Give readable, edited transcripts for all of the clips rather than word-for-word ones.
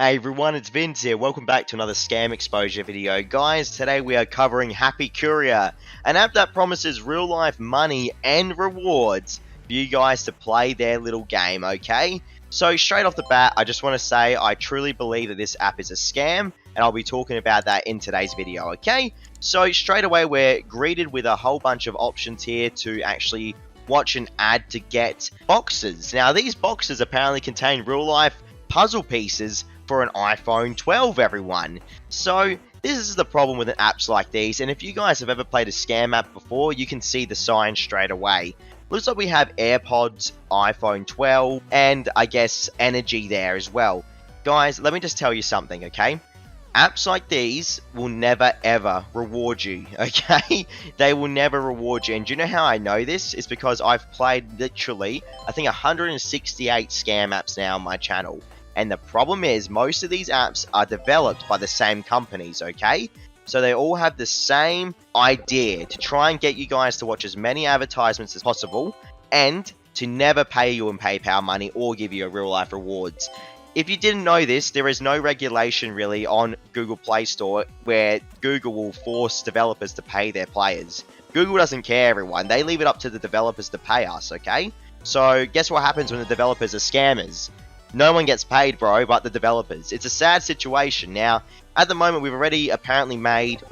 Hey everyone, it's Vince here. Welcome back to another scam exposure video. Guys, today we are covering Happy Courier, an app that promises real life money and rewards for you guys to play their little game, okay? So straight off the bat, I just want to say I truly believe that this app is a scam, and I'll be talking about that in today's video, okay? So straight away we're greeted with a whole bunch of options here to actually watch an ad to get boxes. Now these boxes apparently contain real life puzzle pieces for an iPhone 12, everyone. So this is the problem with apps like these, and if you guys have ever played a scam app before, you can see the sign straight away. Looks like we have AirPods, iPhone 12, and I guess energy there as well. Guys, let me just tell you something, okay? Apps like these will never ever reward you, okay? They will never reward you, and do you know how I know this? It's because I've played literally, I think 168 scam apps now on my channel. And the problem is, most of these apps are developed by the same companies, okay? So they all have the same idea to try and get you guys to watch as many advertisements as possible and to never pay you in PayPal money or give you a real life rewards. If you didn't know this, there is no regulation really on Google Play Store where Google will force developers to pay their players. Google doesn't care, everyone. They leave it up to the developers to pay us, okay? So guess what happens when the developers are scammers? No one gets paid, bro, but the developers. It's a sad situation. Now, at the moment, we've already apparently made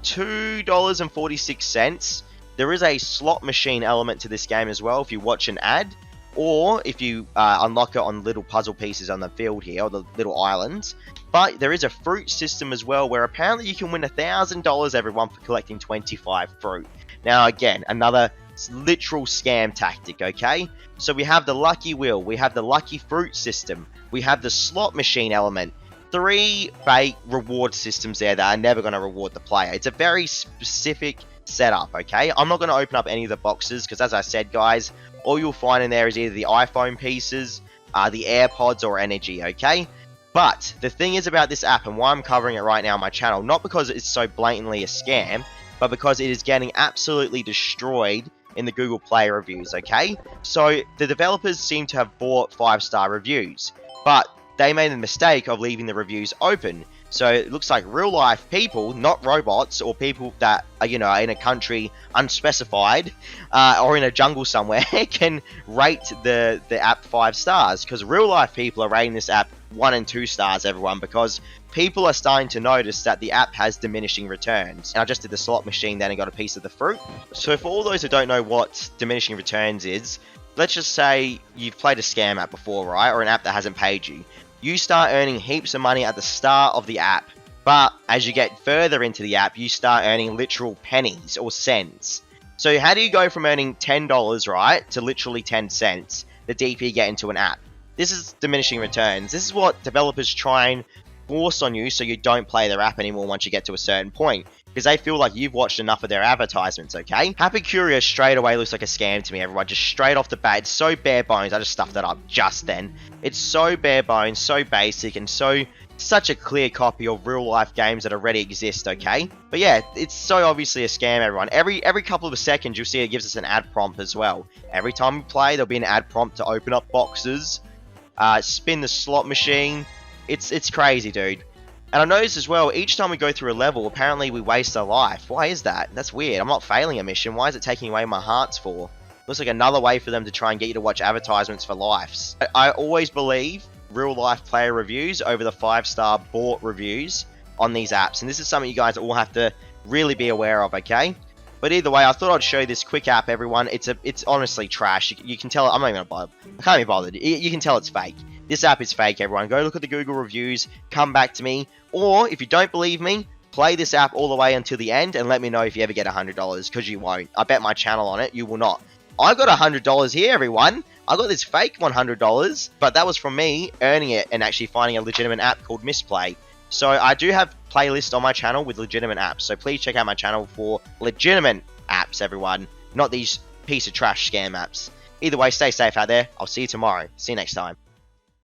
$2.46. There is a slot machine element to this game as well if you watch an ad, or if you unlock it on little puzzle pieces on the field here, or the little islands. But there is a fruit system as well, where apparently you can win $1,000, everyone, for collecting 25 fruit. Now, again, another literal scam tactic, okay? So we have the lucky wheel, we have the lucky fruit system, we have the slot machine element. 3 fake reward systems there that are never going to reward the player. It's a very specific setup, okay? I'm not going to open up any of the boxes because, as I said, guys, all you'll find in there is either the iPhone pieces, the AirPods, or energy, okay? But the thing is about this app, and why I'm covering it right now on my channel, not because it's so blatantly a scam, but because it is getting absolutely destroyed in the Google Play reviews, okay? So the developers seem to have bought 5-star reviews, but they made the mistake of leaving the reviews open. So it looks like real life people, not robots or people that are, you know, in a country unspecified or in a jungle somewhere can rate the app 5 stars, because real life people are rating this app 1 and 2 stars, everyone, because people are starting to notice that the app has diminishing returns. And I just did the slot machine then and got a piece of the fruit. So for all those who don't know what diminishing returns is, let's just say you've played a scam app before, right? Or an app that hasn't paid you. You start earning heaps of money at the start of the app, but as you get further into the app, you start earning literal pennies or cents. So how do you go from earning $10, right, to literally 10 cents the deeper you get into an app? This is diminishing returns. This is what developers try and force on you so you don't play their app anymore once you get to a certain point, because they feel like you've watched enough of their advertisements, okay? Happy Courier straight away looks like a scam to me, everyone. Just straight off the bat. It's so bare bones. I just stuffed that up just then. It's so bare bones, so basic, and such a clear copy of real life games that already exist, okay? But yeah, it's so obviously a scam, everyone. Every couple of seconds, you'll see it gives us an ad prompt as well. Every time we play, there'll be an ad prompt to open up boxes, spin the slot machine. It's crazy, dude. And I noticed as well, each time we go through a level, apparently we waste a life. Why is that? That's weird. I'm not failing a mission. Why is it taking away my hearts for? Looks like another way for them to try and get you to watch advertisements for lives. I always believe real life player reviews over the 5-star bought reviews on these apps. And this is something you guys all have to really be aware of, okay? But either way, I thought I'd show you this quick app, everyone. It's honestly trash. You can tell. I'm not even gonna bother. I can't be bothered. You can tell it's fake. This app is fake, everyone. Go look at the Google reviews. Come back to me. Or if you don't believe me, play this app all the way until the end and let me know if you ever get $100, because you won't. I bet my channel on it. You will not. I got $100 here, everyone. I got this fake $100, but that was from me earning it and actually finding a legitimate app called Misplay. So I do have playlists on my channel with legitimate apps. So please check out my channel for legitimate apps, everyone. Not these piece of trash scam apps. Either way, stay safe out there. I'll see you tomorrow. See you next time.